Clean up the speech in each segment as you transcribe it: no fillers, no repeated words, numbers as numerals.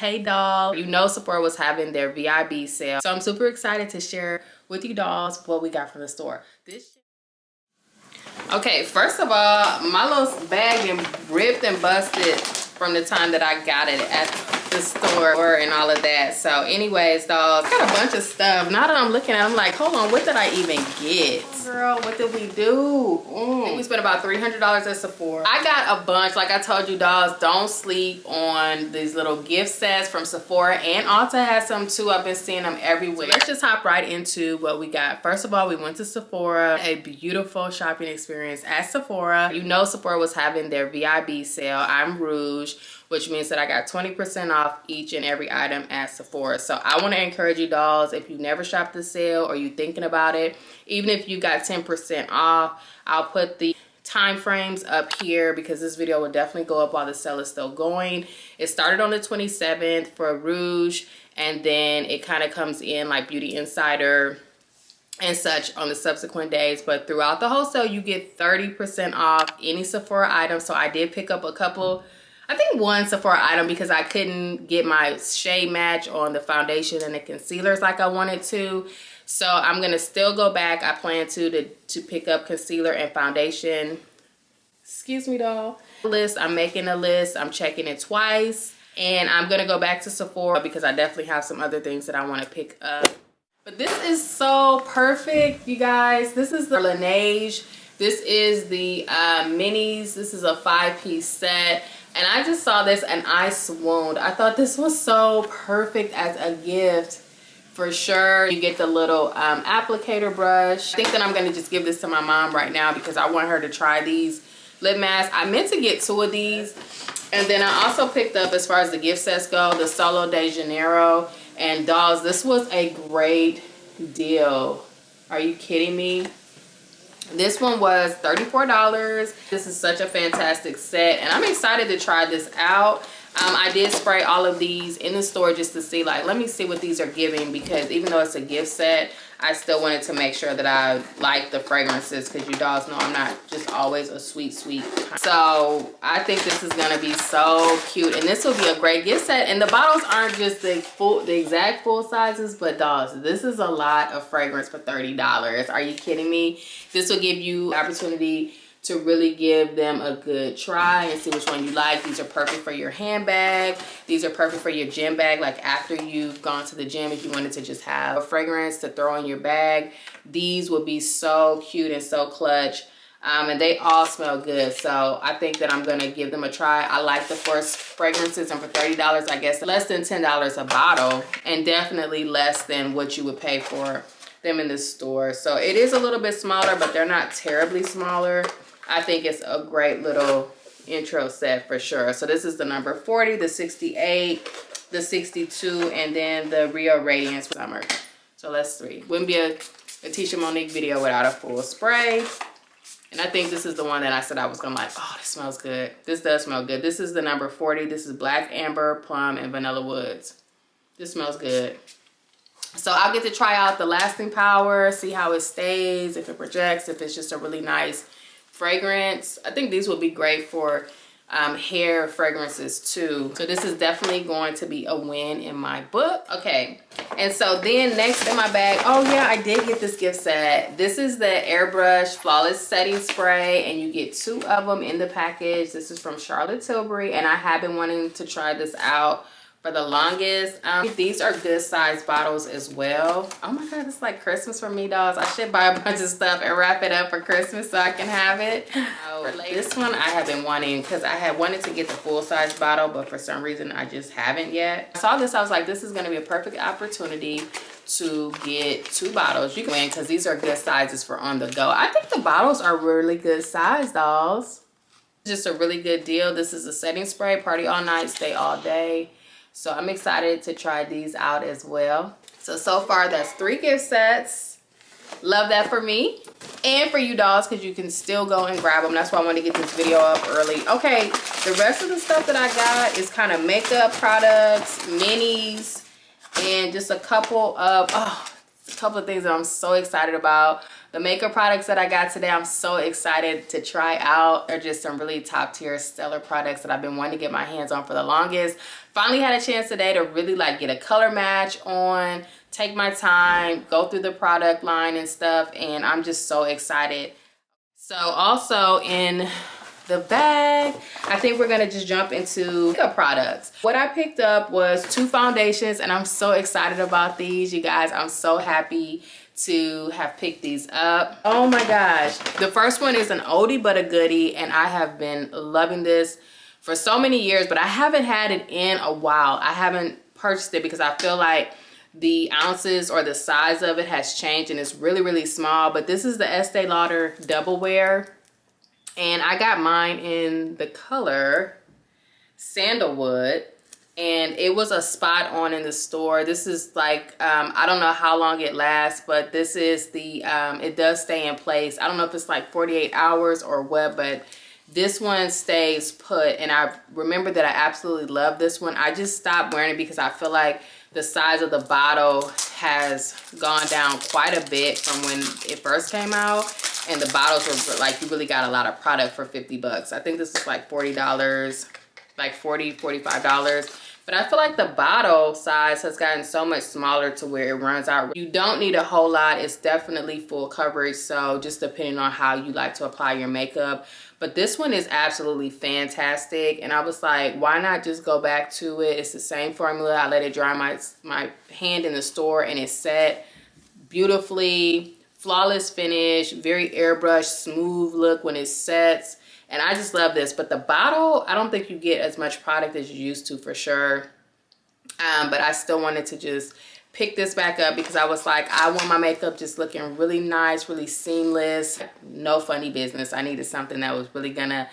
Hey doll, you know Sephora was having their VIB sale, so I'm super excited to share with you dolls what we got from the store. Okay, first of all, my little bag and ripped and busted from the time that I got it at the store and all of that. So anyways, dolls, I got a bunch of stuff. Now that I'm looking at it, I'm like, hold on, what did I even get? Girl, what did we do? I think we spent about $300 at Sephora. I got a bunch. Like I told you, dolls, don't sleep on these little gift sets from Sephora, and Ulta has some too. I've been seeing them everywhere. So let's just hop right into what we got. First of all, we went to Sephora, a beautiful shopping experience at Sephora. You know Sephora was having their VIB sale. I'm Rouge, which means that I got 20% off each and every item at Sephora. So I want to encourage you dolls, if you've never shopped the sale or you're thinking about it, even if you got 10% off, I'll put the time frames up here because this video will definitely go up while the sale is still going. It started on the 27th for Rouge, and then it kind of comes in like Beauty Insider and such on the subsequent days. But throughout the whole sale, you get 30% off any Sephora item. So I did pick up a couple, I think one Sephora item, because I couldn't get my shade match on the foundation and the concealers like I wanted to. So I'm gonna still go back. I plan to pick up concealer and foundation. Excuse me, doll. I'm making a list. I'm checking it twice, and I'm gonna go back to Sephora because I definitely have some other things that I want to pick up. But this is so perfect, you guys. This is the Laneige. This is the minis. This is a 5-piece set. And I just saw this and I swooned. I thought this was so perfect as a gift. For sure. You get the little applicator brush. I think that I'm going to just give this to my mom right now because I want her to try these lip masks. I meant to get 2 of these. And then I also picked up, as far as the gift sets go, the Solo de Janeiro. And dolls, this was a great deal. Are you kidding me? This one was $34. This is such a fantastic set, and I'm excited to try this out. I did spray all of these in the store just to see, like, let me see what these are giving, because even though it's a gift set, I still wanted to make sure that I like the fragrances, because you dolls know I'm not just always a sweet. So I think this is gonna be so cute, and this will be a great gift set. And the bottles aren't just the exact full sizes, but dolls, this is a lot of fragrance for $30. Are you kidding me? This will give you the opportunity to really give them a good try and see which one you like. These are perfect for your handbag. These are perfect for your gym bag, like after you've gone to the gym, if you wanted to just have a fragrance to throw in your bag. These would be so cute and so clutch. And they all smell good, so I think that I'm gonna give them a try. I like the first fragrances, and for $30, I guess less than $10 a bottle, and definitely less than what you would pay for them in the store. So it is a little bit smaller, but they're not terribly smaller. I think it's a great little intro set for sure. So this is the number 40, the 68, the 62, and then the Rio Radiance Summer. So let's see. Wouldn't be a Tisha Monique video without a full spray. And I think this is the one that I said I was gonna like. Oh, this smells good. This does smell good. This is the number 40. This is Black Amber, Plum, and Vanilla Woods. This smells good. So I'll get to try out the lasting power, see how it stays, if it projects, if it's just a really nice fragrance. I think these would be great for hair fragrances too. So this is definitely going to be a win in my book. Okay, and so then next in my bag, oh yeah, I did get this gift set. This is the Airbrush Flawless Setting Spray, and you get 2 of them in the package. This is from Charlotte Tilbury, and I have been wanting to try this out for the longest. These are good size bottles as well. Oh my god, it's like Christmas for me, dolls. I should buy a bunch of stuff and wrap it up for Christmas so I can have it. This one I have been wanting, because I had wanted to get the full size bottle, but for some reason I just haven't yet. I saw this, I was like, this is gonna be a perfect opportunity to get 2 bottles. You can win, because these are good sizes for on the go. I think the bottles are really good size, dolls. Just a really good deal. This is a setting spray, party all night, stay all day. So I'm excited to try these out as well. So far that's 3 gift sets. Love that for me and for you dolls, because you can still go and grab them. That's why I wanted to get this video up early. Okay, the rest of the stuff that I got is kind of makeup products, minis, and just a couple of, oh, a couple of things that I'm so excited about. The makeup products that I got today, I'm so excited to try out. They're just some really top tier stellar products that I've been wanting to get my hands on for the longest. Finally had a chance today to really like get a color match on, take my time, go through the product line and stuff, and I'm just so excited. So also in the bag, I think we're gonna just jump into makeup products. What I picked up was 2 foundations, and I'm so excited about these, you guys. I'm so happy to have picked these up. Oh my gosh. The first one is an oldie but a goodie, and I have been loving this for so many years, but I haven't had it in a while. I haven't purchased it because I feel like the ounces or the size of it has changed and it's really, really small. But this is the Estee Lauder Double Wear, and I got mine in the color Sandalwood, and it was a spot on in the store. This is like, I don't know how long it lasts, but this is the, it does stay in place. I don't know if it's like 48 hours or what, but this one stays put. And I remember that I absolutely love this one. I just stopped wearing it because I feel like the size of the bottle has gone down quite a bit from when it first came out. And the bottles were like, you really got a lot of product for 50 bucks. I think this is like $40, like $40, $45. But I feel like the bottle size has gotten so much smaller to where it runs out. You don't need a whole lot. It's definitely full coverage. So just depending on how you like to apply your makeup. But this one is absolutely fantastic. And I was like, why not just go back to it? It's the same formula. I let it dry my hand in the store, and it's set beautifully. Flawless finish, very airbrush, smooth look when it sets. And I just love this. But the bottle, I don't think you get as much product as you used to for sure. But I still wanted to just pick this back up because I was like, I want my makeup just looking really nice, really seamless. No funny business. I needed something that was really gonna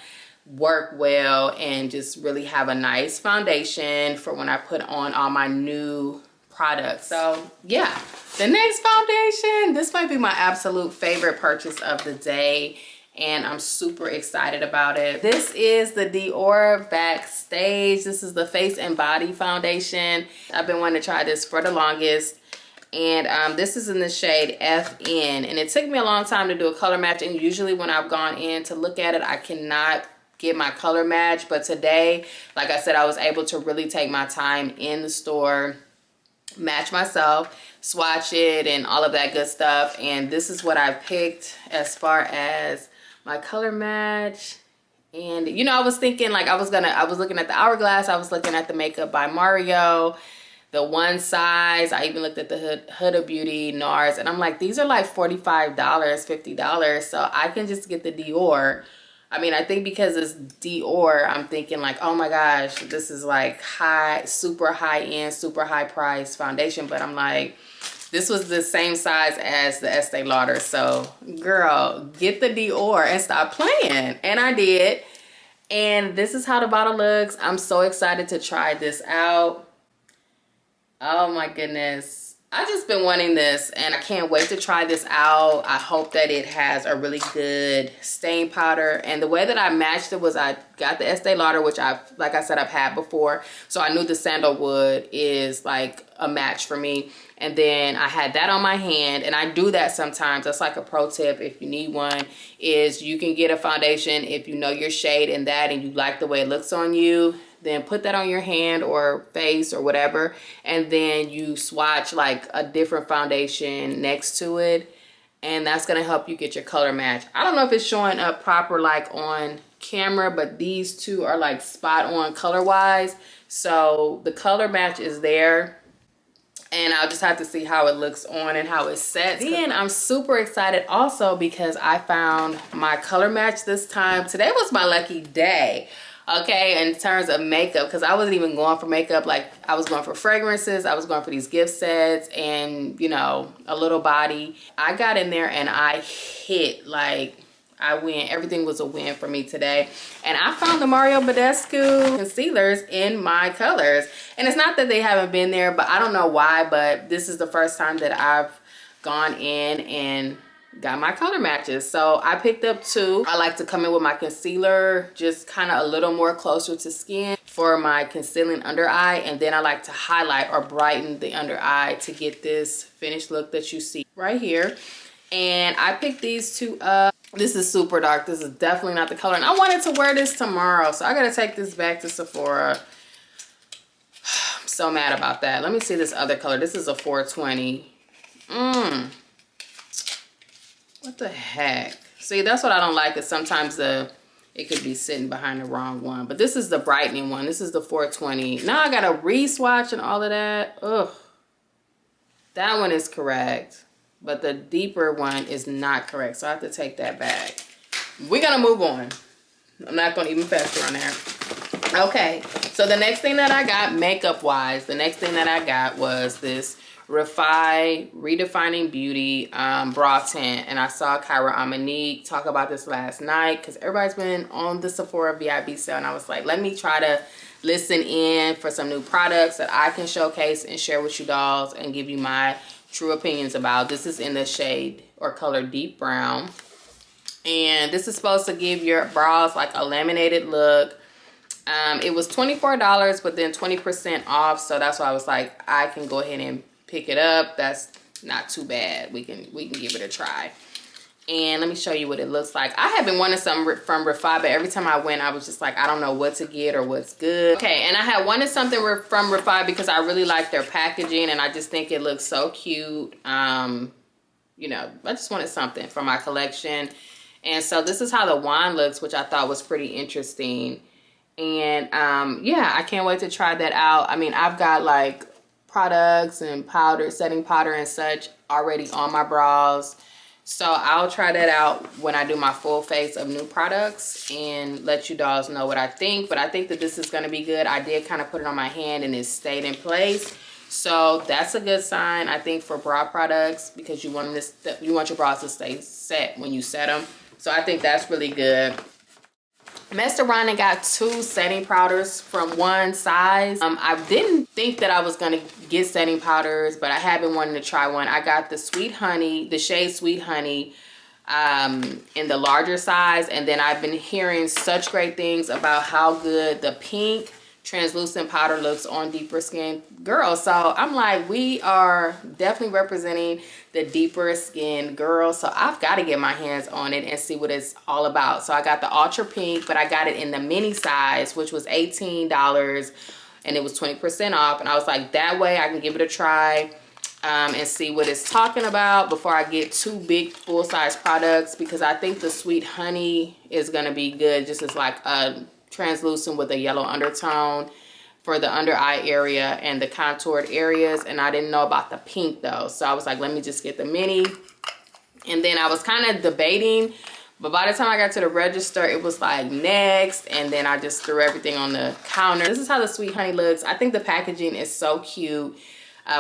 work well and just really have a nice foundation for when I put on all my new products. So yeah, the next foundation, this might be my absolute favorite purchase of the day, and I'm super excited about it. This is the Dior Backstage. This is the Face and Body Foundation. I've been wanting to try this for the longest. And this is in the shade FN. And it took me a long time to do a color match. And usually when I've gone in to look at it, I cannot get my color match. But today, like I said, I was able to really take my time in the store, match myself, swatch it, and all of that good stuff. And this is what I picked as far as my color match. And you know, I was thinking like I was looking at the Hourglass, I was looking at the Makeup by Mario, the One Size, I even looked at the Huda Beauty NARS, and I'm like, these are like $45, $50, so I can just get the Dior. I mean, I think because it's Dior, I'm thinking like, oh my gosh, this is like high, super high end, super high price foundation. But I'm like, this was the same size as the Estee Lauder. So girl, get the Dior and stop playing. And I did. And this is how the bottle looks. I'm so excited to try this out. Oh my goodness. I've just been wanting this, and I can't wait to try this out. I hope that it has a really good stain powder. And the way that I matched it was I got the Estee Lauder, which like I said, I've had before. So I knew the Sandalwood is like a match for me. And then I had that on my hand, and I do that sometimes. That's like a pro tip if you need one, is you can get a foundation if you know your shade in that and you like the way it looks on you. Then put that on your hand or face or whatever, and then you swatch like a different foundation next to it, and that's gonna help you get your color match. I don't know if it's showing up proper like on camera, but these two are like spot on color wise, so the color match is there. And I'll just have to see how it looks on and how it sets. Then I'm super excited also because I found my color match this time. Today was my lucky day. Okay, in terms of makeup, because I wasn't even going for makeup. Like, I was going for fragrances, I was going for these gift sets, and you know, a little body. I got in there and I hit, like, I win. Everything was a win for me today. And I found the Mario Badescu concealers in my colors. And it's not that they haven't been there, but I don't know why, but this is the first time that I've gone in and got my color matches. So I picked up 2. I like to come in with my concealer just kind of a little more closer to skin for my concealing under eye, and then I like to highlight or brighten the under eye to get this finished look that you see right here. And I picked these 2 up. This is super dark. This is definitely not the color, and I wanted to wear this tomorrow, so I gotta take this back to Sephora. I'm so mad about that. Let me see this other color. This is a 420. What the heck? See, that's what I don't like, is sometimes it could be sitting behind the wrong one. But this is the brightening one. This is the 420. Now I gotta re-swatch and all of that. Ugh. That one is correct, but the deeper one is not correct. So I have to take that back. We're gonna move on. I'm not gonna even fester on there. Okay, so the next thing that I got, makeup wise, the next thing that I got was this Redefining Beauty bra tint. And I saw Kyra Amanique talk about this last night because everybody's been on the Sephora VIP sale, and I was like, let me try to listen in for some new products that I can showcase and share with you dolls and give you my true opinions about. This is in the shade or color Deep Brown, and this is supposed to give your bras like a laminated look. It was $24, but then 20% off, so that's why I was like, I can go ahead and pick it up. That's not too bad. We can give it a try. And let me show you what it looks like. I have been wanting something from Refi, but every time I went, I was just like, I don't know what to get or what's good. Okay, and I had wanted something from Refi because I really like their packaging, and I just think it looks so cute. You know, I just wanted something for my collection. And so this is how the wand looks, which I thought was pretty interesting. And yeah, I can't wait to try that out. I mean, I've got like products and powder, setting powder and such already on my bras, so I'll try that out when I do my full face of new products and let you dolls know what I think. But I think that this is going to be good. I did kind of put it on my hand and it stayed in place, so that's a good sign, I think, for bra products, because you want your bras to stay set when you set them. So I think that's really good. Messed around and got 2 setting powders from one size. I didn't think that I was gonna get setting powders, but I have been wanting to try one. I got the Sweet Honey, the shade Sweet Honey, in the larger size, and then I've been hearing such great things about how good the pink translucent powder looks on deeper skin girls. So I'm like, we are definitely representing the deeper skin girls, so I've got to get my hands on it and see what it's all about. So I got the ultra pink, but I got it in the mini size, which was $18, and it was 20% off. And I was like, that way I can give it a try and see what it's talking about before I get 2 big full-size products, because I think the Sweet Honey is going to be good, just as like a translucent with a yellow undertone for the under eye area and the contoured areas. And I didn't know about the pink though, so I was like, let me just get the mini. And then I was kind of debating, but by the time I got to the register, it was like next, and then I just threw everything on the counter. This is how the Sweet Honey looks. I think the packaging is so cute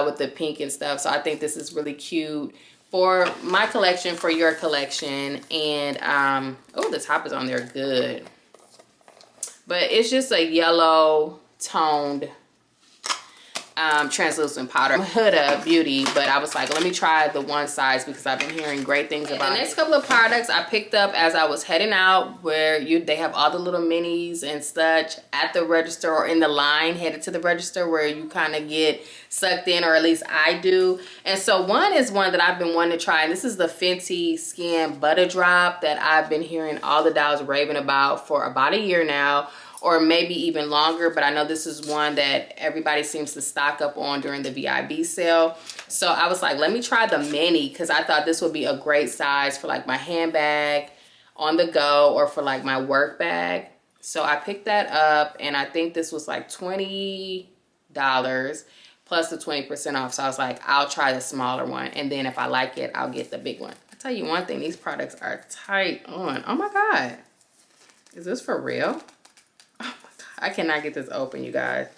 with the pink and stuff, so I think this is really cute for my collection, for your collection. And oh, the top is on there good. But it's just a yellow toned translucent powder. Huda Beauty, but I was like, let me try the one size because I've been hearing great things about it. The next couple of products I picked up as I was heading out, where they have all the little minis and such at the register or in the line headed to the register, where you kind of get sucked in, or at least I do. And so one is one that I've been wanting to try, and this is the Fenty Skin Butter Drop that I've been hearing all the dolls raving about for about a year now, or maybe even longer. But I know this is one that everybody seems to stock up on during the VIB sale. So I was like, let me try the mini, because I thought this would be a great size for like my handbag on the go, or for like my work bag. So I picked that up, and I think this was like $20 plus the 20% off. So I was like, I'll try the smaller one, and then if I like it, I'll get the big one. I'll tell you one thing, these products are tight on. Oh my God, is this for real? I cannot get this open, you guys.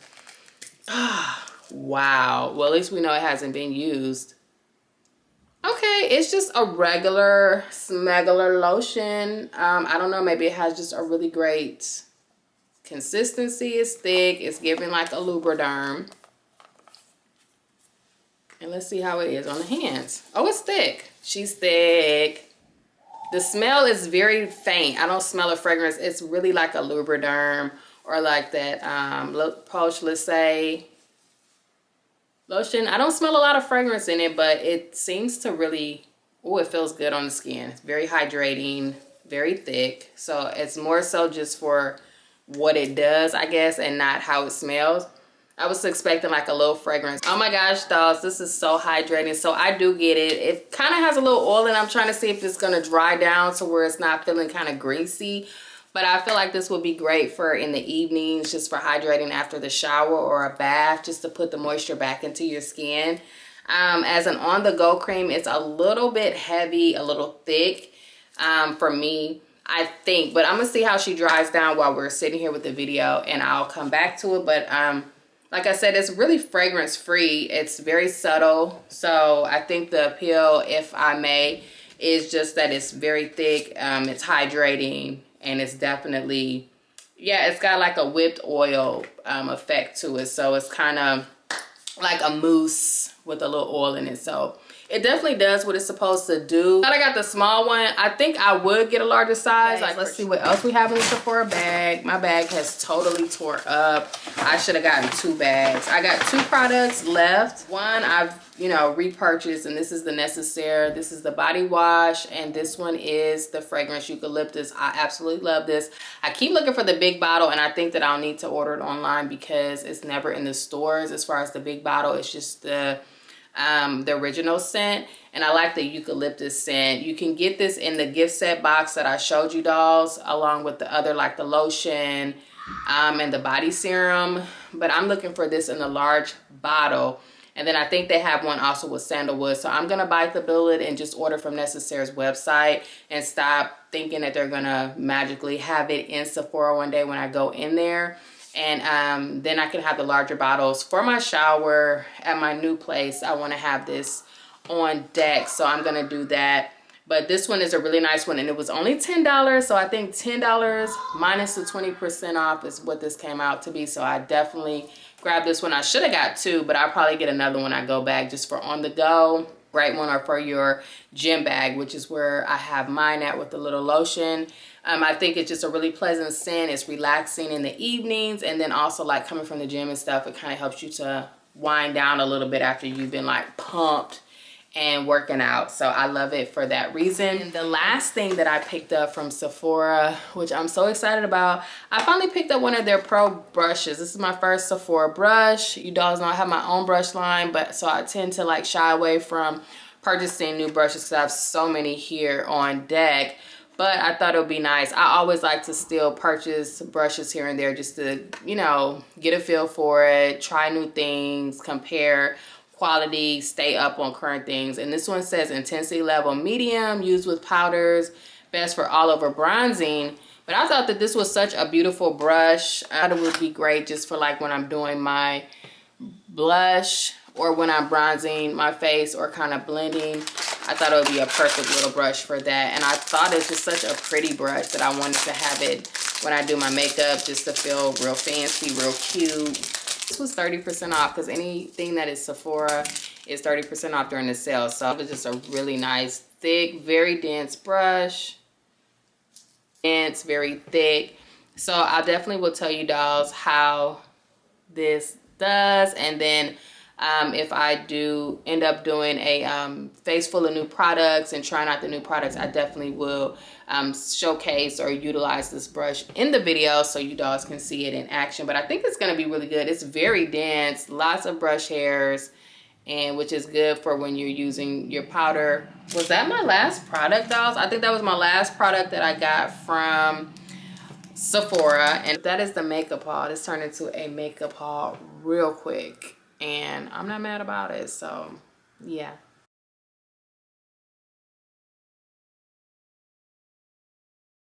Wow. Well, at least we know it hasn't been used. Okay, it's just a regular smuggler lotion. I don't know, maybe it has just a really great consistency. It's thick. It's giving like a Lubriderm. And let's see how it is on the hands. Oh, it's thick. She's thick. The smell is very faint. I don't smell a fragrance. It's really like a Lubriderm or like that Poche lotion. I don't smell a lot of fragrance in it, but it seems to really, oh, it feels good on the skin. It's very hydrating, very thick. So it's more so just for what it does, I guess, and not how it smells. I was expecting like a little fragrance. Oh my gosh, dolls, this is so hydrating. So I do get it. It kind of has a little oil, and I'm trying to see if it's gonna dry down to where it's not feeling kind of greasy. But I feel like this would be great for in the evenings, just for hydrating after the shower or a bath, just to put the moisture back into your skin. As an on-the-go cream, it's a little bit heavy, a little thick for me, I think. But I'm gonna see how she dries down while we're sitting here with the video, and I'll come back to it. But like I said, it's really fragrance free. It's very subtle. So I think the appeal, if I may, is just that it's very thick. It's hydrating, and it's definitely, yeah, it's got like a whipped oil effect to it. So it's kind of like a mousse with a little oil in it. So it definitely does what it's supposed to do. I got the small one. I think I would get a larger size. Like, let's see what else we have in the Sephora bag. My bag has totally tore up. I should have gotten 2 bags. I got 2 products left. One I've, you know, repurchased, and this is the Necessaire. This is the body wash, and this one is the fragrance eucalyptus. I absolutely love this. I keep looking for the big bottle, and I think that I'll need to order it online because it's never in the stores. As far as the big bottle, it's just the original scent, and I like the eucalyptus scent. You can get this in the gift set box that I showed you, dolls, along with the other, like the lotion and the body serum, but I'm looking for this in the large bottle. And then I think they have one also with sandalwood. So I'm gonna bite the bullet and just order from Necessaire's website and stop thinking that they're gonna magically have it in Sephora one day when I go in there. And then I can have the larger bottles for my shower at my new place. I want to have this on deck, so I'm gonna do that. But this one is a really nice one, and it was only $10. So I think $10 minus the 20% off is what this came out to be. So I definitely grabbed this one. I should have got 2, but I'll probably get another one I go back just for on the go. Great one, or for your gym bag, which is where I have mine at with the little lotion. I think it's just a really pleasant scent. It's relaxing in the evenings, and then also like coming from the gym and stuff, it kind of helps you to wind down a little bit after you've been like pumped and working out. So I love it for that reason. And the last thing that I picked up from Sephora, which I'm so excited about, I finally picked up one of their pro brushes. This is my first Sephora brush. You dolls know I have my own brush line, but so I tend to like shy away from purchasing new brushes because I have so many here on deck. But I thought it would be nice. I always like to still purchase brushes here and there just to, you know, get a feel for it, try new things, compare quality, stay up on current things. And this one says intensity level medium, used with powders, best for all over bronzing. But I thought that this was such a beautiful brush. I thought it would be great just for like when I'm doing my blush or when I'm bronzing my face or kind of blending. I thought it would be a perfect little brush for that. And I thought it's just such a pretty brush that I wanted to have it when I do my makeup, just to feel real fancy, real cute. This was 30% off because anything that is Sephora is 30% off during the sale. So it was just a really nice, thick, very dense brush. Dense, very thick. So I definitely will tell you dolls how this does. And then if I do end up doing a face full of new products and trying out the new products, I definitely will showcase or utilize this brush in the video so you dolls can see it in action. But I think it's going to be really good. It's very dense, lots of brush hairs, and which is good for when you're using your powder. Was that my last product, dolls? I think that was my last product that I got from Sephora. And that is the makeup haul. This turned into a makeup haul real quick, and I'm not mad about it. So yeah.